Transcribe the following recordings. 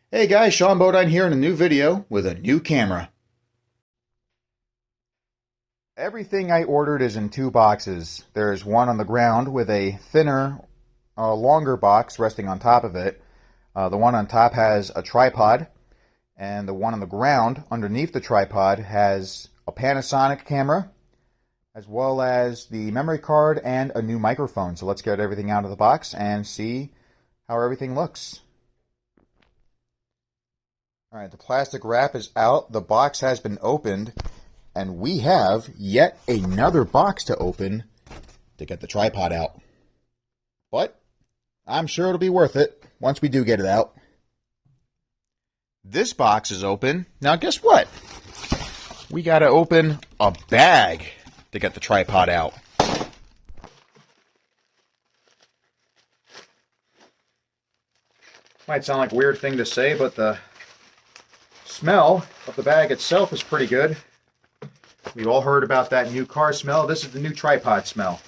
Hey guys, Sean Bodine here in a new video with a new camera. Everything I ordered is in two boxes. There's one on the ground with a thinner, longer box resting on top of it. The one on top has a tripod, and the one on the ground underneath the tripod has a Panasonic camera, as well as the memory card and a new microphone. So let's get everything out of the box and see how everything looks. All right, the plastic wrap is out, the box has been opened, and we have yet another box to open to get the tripod out. But I'm sure it'll be worth it once we do get it out. This box is open. Now guess what? We got to open a bag to get the tripod out. Might sound like a weird thing to say, but the smell of the bag itself is pretty good. We've all heard about that new car smell. This is the new tripod smell.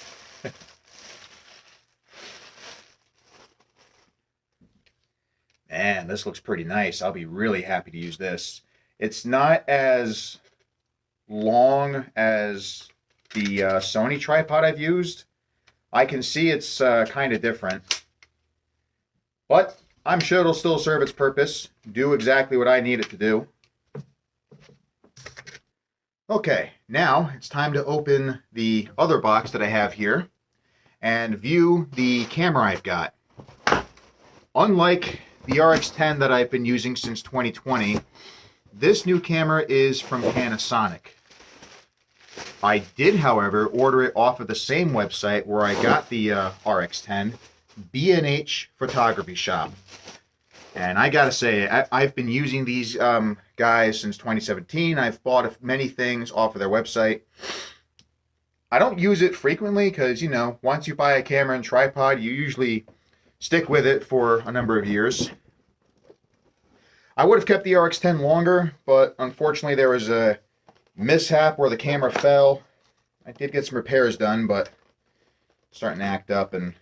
Man, this looks pretty nice. I'll be really happy to use this. It's not as long as the Sony tripod I've used. I can see it's kind of different. But I'm sure it'll still serve its purpose, do exactly what I need it to do. Okay, now it's time to open the other box that I have here and view the camera I've got. Unlike the RX-10 that I've been using since 2020, this new camera is from Panasonic. I did, however, order it off of the same website where I got the RX-10, B&H Photography Shop. And I gotta say, I've been using these guys since 2017. I've bought many things off of their website. I don't use it frequently because, you know, once you buy a camera and tripod, you usually stick with it for a number of years. I would have kept the RX-10 longer, but unfortunately there was a mishap where the camera fell. I did get some repairs done, but it's starting to act up, and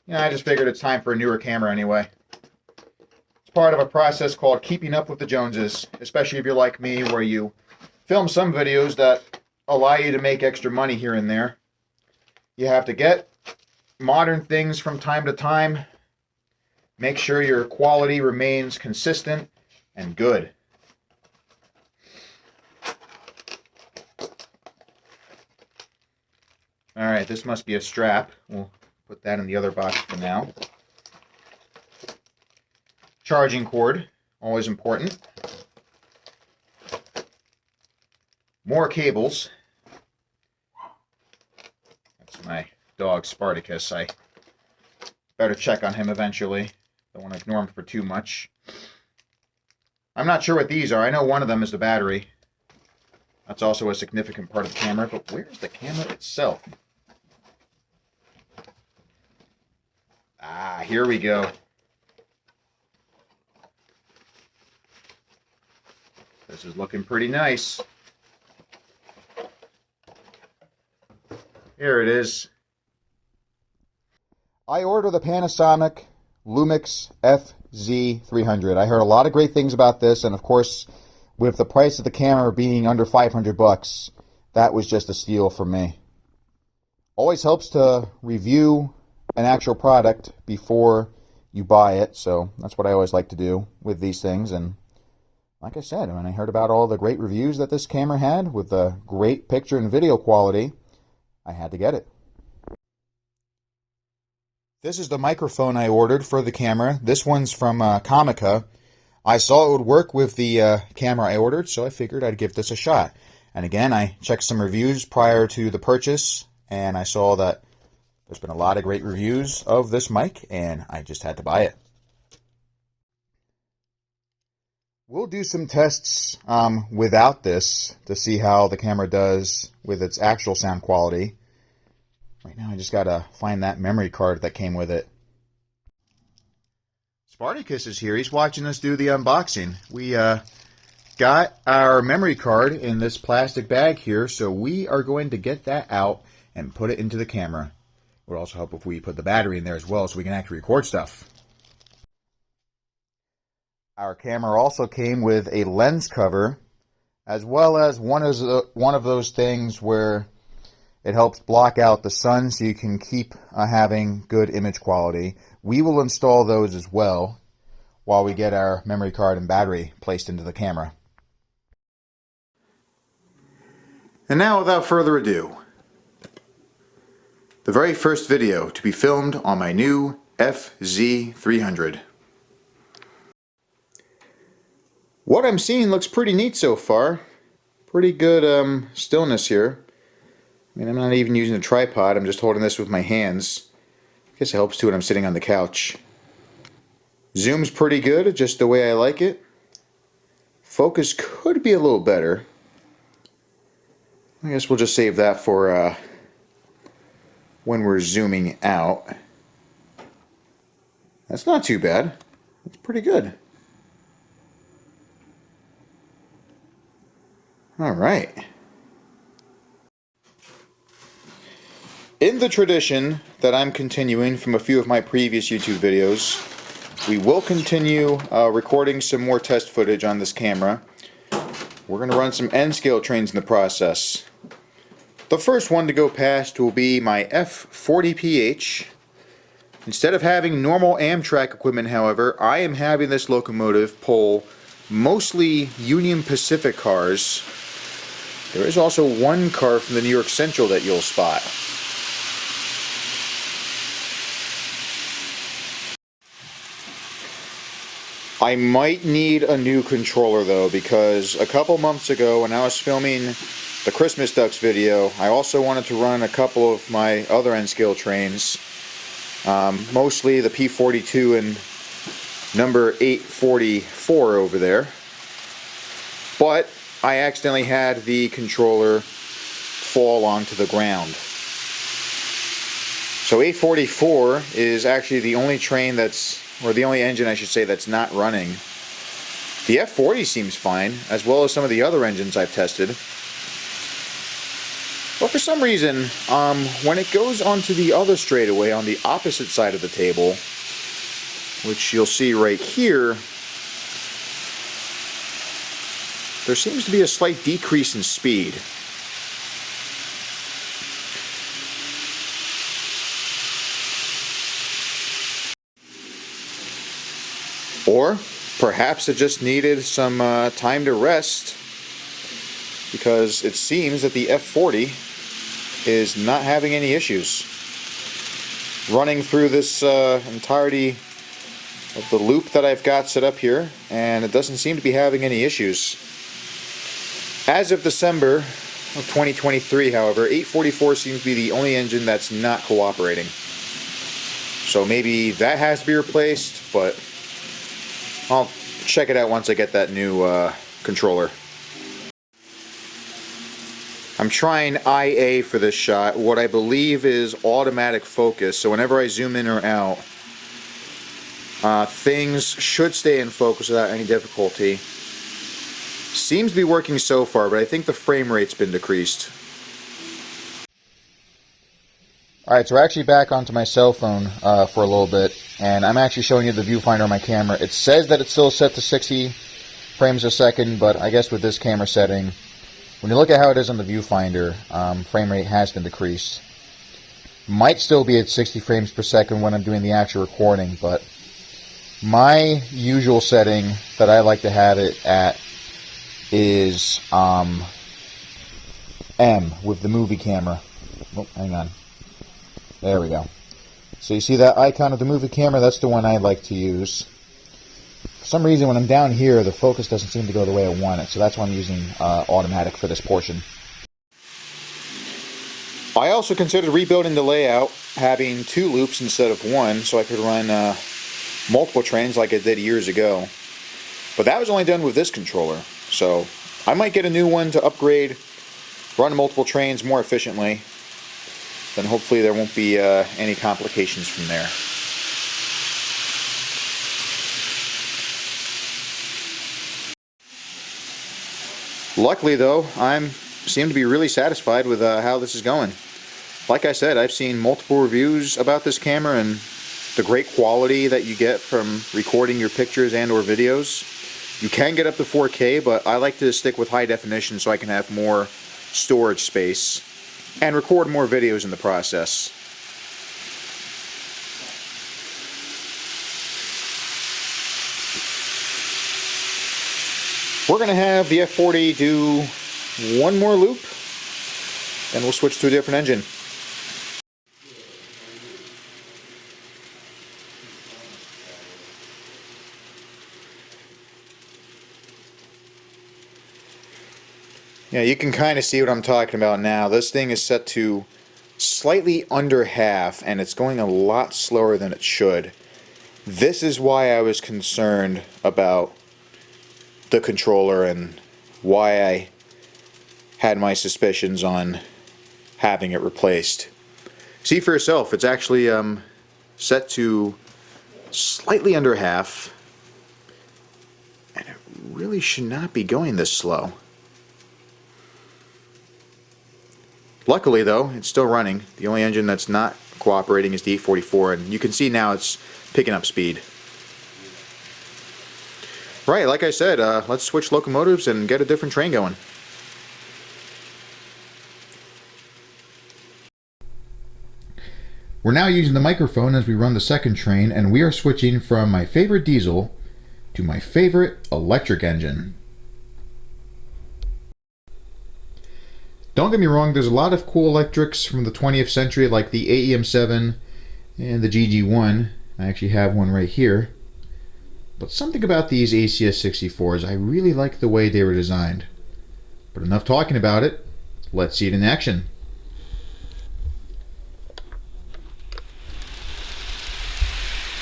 I just figured it's time for a newer camera anyway. Part of a process called keeping up with the Joneses, especially if you're like me, where you film some videos that allow you to make extra money here and there. You have to get modern things from time to time, make sure your quality remains consistent and good. All right, this must be a strap. We'll put that in the other box for now. Charging cord, always important. More cables. That's my dog Spartacus. I better check on him eventually. Don't want to ignore him for too much. I'm not sure what these are. I know one of them is the battery. That's also a significant part of the camera, but where's the camera itself? Ah, here we go. This is looking pretty nice. Here it is. I ordered the Panasonic Lumix FZ300. I heard a lot of great things about this, and of course, with the price of the camera being under 500 bucks, that was just a steal for me. Always helps to review an actual product before you buy it, so that's what I always like to do with these things. And like I said, when I heard about all the great reviews that this camera had with the great picture and video quality, I had to get it. This is the microphone I ordered for the camera. This one's from Comica. I saw it would work with the camera I ordered, so I figured I'd give this a shot. And again, I checked some reviews prior to the purchase, and I saw that there's been a lot of great reviews of this mic, and I just had to buy it. We'll do some tests without this to see how the camera does with its actual sound quality. Right now I just gotta find that memory card that came with it. Spartacus is here. He's watching us do the unboxing. We got our memory card in this plastic bag here, so we are going to get that out and put it into the camera. It would also help if we put the battery in there as well so we can actually record stuff. Our camera also came with a lens cover, as well as one of those things where it helps block out the sun so you can keep having good image quality. We will install those as well while we get our memory card and battery placed into the camera. And now, without further ado, the very first video to be filmed on my new FZ300. What I'm seeing looks pretty neat so far. Pretty good stillness here. I mean, I'm not even using a tripod, I'm just holding this with my hands. I guess it helps too when I'm sitting on the couch. Zoom's pretty good, just the way I like it. Focus could be a little better. I guess we'll just save that for when we're zooming out. That's not too bad. It's pretty good. Alright. In the tradition that I'm continuing from a few of my previous YouTube videos, we will continue recording some more test footage on this camera. We're going to run some N-scale trains in the process. The first one to go past will be my F40PH. Instead of having normal Amtrak equipment, however, I am having this locomotive pull mostly Union Pacific cars. There is also one car from the New York Central that you'll spot. I might need a new controller though, because a couple months ago when I was filming the Christmas Ducks video, I also wanted to run a couple of my other N-scale trains, mostly the P42 and number 844 over there, but I accidentally had the controller fall onto the ground. So 844 is actually the only train that's, or the only engine I should say, that's not running. The F40 seems fine, as well as some of the other engines I've tested. But for some reason, when it goes onto the other straightaway on the opposite side of the table, which you'll see right here, there seems to be a slight decrease in speed. Or perhaps it just needed some time to rest, because it seems that the F40 is not having any issues. Running through this entirety of the loop that I've got set up here, and it doesn't seem to be having any issues. As of December of 2023, however, 844 seems to be the only engine that's not cooperating. So maybe that has to be replaced, but I'll check it out once I get that new controller. I'm trying IA for this shot, what I believe is automatic focus, so whenever I zoom in or out, things should stay in focus without any difficulty. Seems to be working so far, but I think the frame rate's been decreased. Alright, so we're actually back onto my cell phone for a little bit, and I'm actually showing you the viewfinder on my camera. It says that it's still set to 60 frames a second, but I guess with this camera setting, when you look at how it is on the viewfinder, frame rate has been decreased. Might still be at 60 frames per second when I'm doing the actual recording, but my usual setting that I like to have it at is M with the movie camera. Oh, hang on. There we go. So you see that icon of the movie camera? That's the one I like to use. For some reason, when I'm down here, the focus doesn't seem to go the way I want it, so that's why I'm using automatic for this portion. I also considered rebuilding the layout, having 2 loops instead of 1, so I could run multiple trains like I did years ago. But that was only done with this controller, so I might get a new one to upgrade, run multiple trains more efficiently. Then hopefully there won't be any complications from there. Luckily though, I seem to be really satisfied with how this is going. Like I said, I've seen multiple reviews about this camera, and the great quality that you get from recording your pictures and or videos. You can get up to 4K, but I like to stick with high definition so I can have more storage space and record more videos in the process. We're going to have the F40 do one more loop, and we'll switch to a different engine. Yeah, you can kind of see what I'm talking about now. This thing is set to slightly under half, and it's going a lot slower than it should. This is why I was concerned about the controller and why I had my suspicions on having it replaced. See for yourself, it's actually set to slightly under half, and it really should not be going this slow. Luckily though, it's still running. The only engine that's not cooperating is the 844, and you can see now it's picking up speed. Right, like I said, let's switch locomotives and get a different train going. We're now using the microphone as we run the second train, and we are switching from my favorite diesel to my favorite electric engine. Don't get me wrong, there's a lot of cool electrics from the 20th century like the AEM7 and the GG1. I actually have one right here. But something about these ACS 64s, I really like the way they were designed. But enough talking about it, let's see it in action.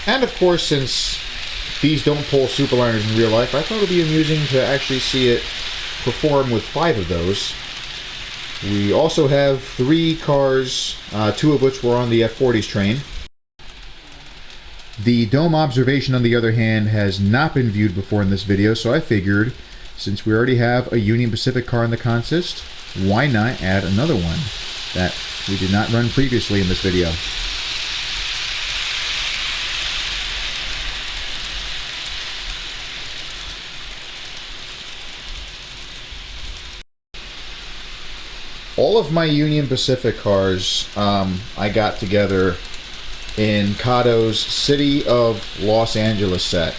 And of course, since these don't pull superliners in real life, I thought it would be amusing to actually see it perform with 5 of those. We also have 3 cars, 2 of which were on the F40's train. The dome observation, on the other hand, has not been viewed before in this video, so I figured, since we already have a Union Pacific car in the consist, why not add another one that we did not run previously in this video. All of my Union Pacific cars I got together in Cato's City of Los Angeles set.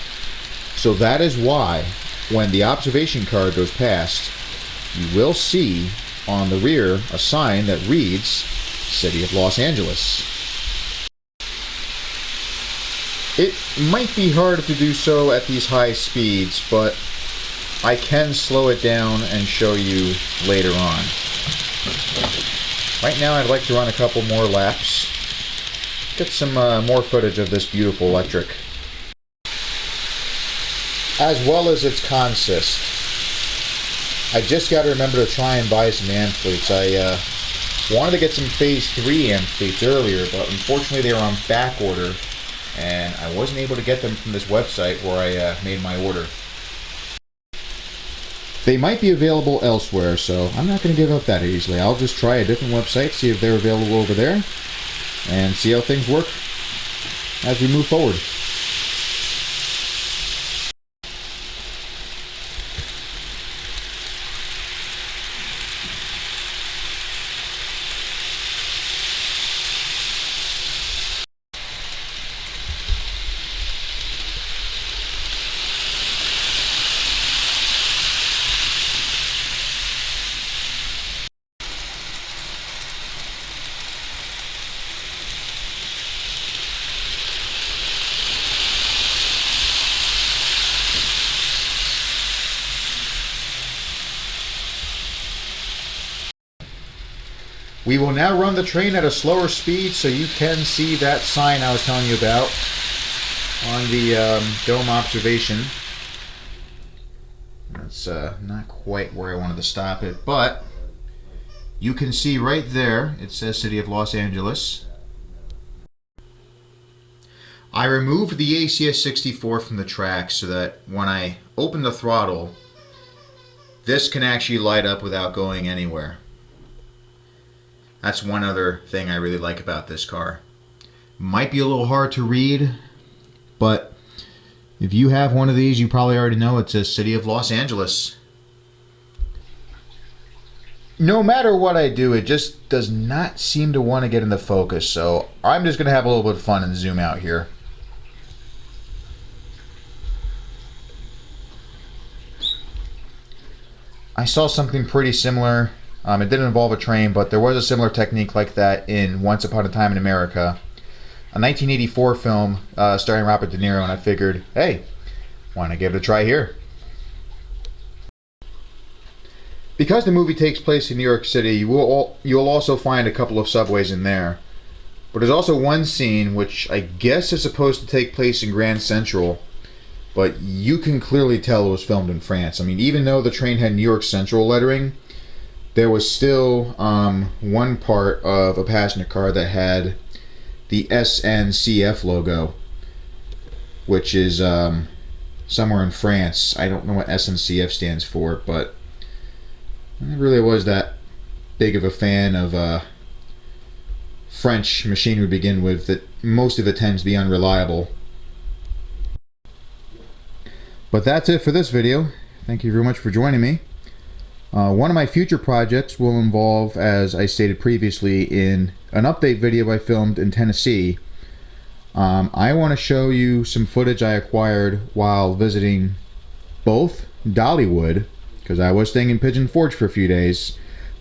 So that is why when the observation car goes past, you will see on the rear a sign that reads City of Los Angeles. It might be hard to do so at these high speeds, but I can slow it down and show you later on. Right now I'd like to run a couple more laps, get some more footage of this beautiful electric, as well as its consist. I just got to remember to try and buy some amp fleets. I wanted to get some Phase 3 amp fleets earlier, but unfortunately they were on back order, and I wasn't able to get them from this website where I made my order. They might be available elsewhere, so I'm not going to give up that easily. I'll just try a different website, see if they're available over there, and see how things work as we move forward. We will now run the train at a slower speed so you can see that sign I was telling you about on the dome observation. That's not quite where I wanted to stop it, but you can see right there it says City of Los Angeles. I removed the ACS 64 from the track so that when I open the throttle, this can actually light up without going anywhere. That's one other thing I really like about this car. might be a little hard to read, but if you have one of these, you probably already know it says City of Los Angeles. No matter what I do, it just does not seem to want to get into focus, so I'm just going to have a little bit of fun and zoom out here. I saw something pretty similar. It didn't involve a train, but there was a similar technique like that in Once Upon a Time in America, a 1984 film starring Robert De Niro, and I figured, hey, why not give it a try here? Because the movie takes place in New York City, you'll also find a couple of subways in there. But there's also one scene which I guess is supposed to take place in Grand Central, but you can clearly tell it was filmed in France. I mean, even though the train had New York Central lettering, there was still one part of a passenger car that had the SNCF logo, which is somewhere in France. I don't know what SNCF stands for, but I really was that big of a fan of French machinery to begin with that most of it tends to be unreliable. But that's it for this video. Thank you very much for joining me. One of my future projects will involve, as I stated previously, in an update video I filmed in Tennessee. I want to show you some footage I acquired while visiting both Dollywood, because I was staying in Pigeon Forge for a few days,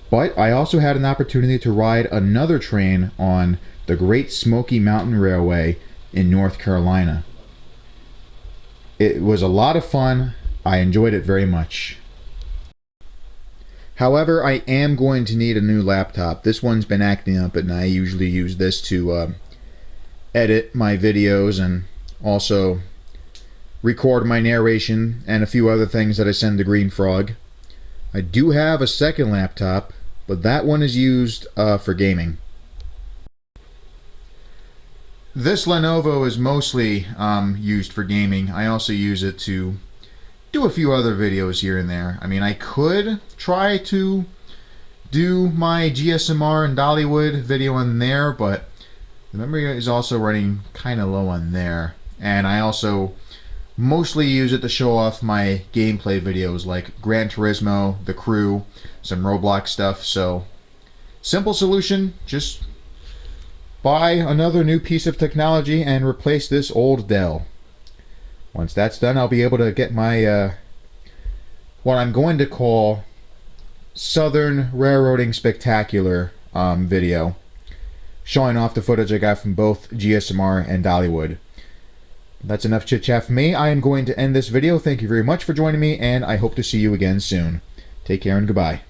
but I also had an opportunity to ride another train on the Great Smoky Mountain Railway in North Carolina. It was a lot of fun. I enjoyed it very much. However, I am going to need a new laptop. This one's been acting up, and I usually use this to edit my videos and also record my narration and a few other things that I send to Green Frog. I do have a second laptop, but that one is used for gaming. This Lenovo is mostly used for gaming. I also use it to do a few other videos here and there. I mean, I could try to do my GSMR and Dollywood video on there, but the memory is also running kind of low on there. And I also mostly use it to show off my gameplay videos like Gran Turismo, The Crew, some Roblox stuff. So, simple solution, just buy another new piece of technology and replace this old Dell. Once that's done, I'll be able to get my what I'm going to call Southern Railroading Spectacular video, showing off the footage I got from both GSMR and Dollywood. That's enough chit chat for me. I am going to end this video. Thank you very much for joining me, and I hope to see you again soon. Take care and goodbye.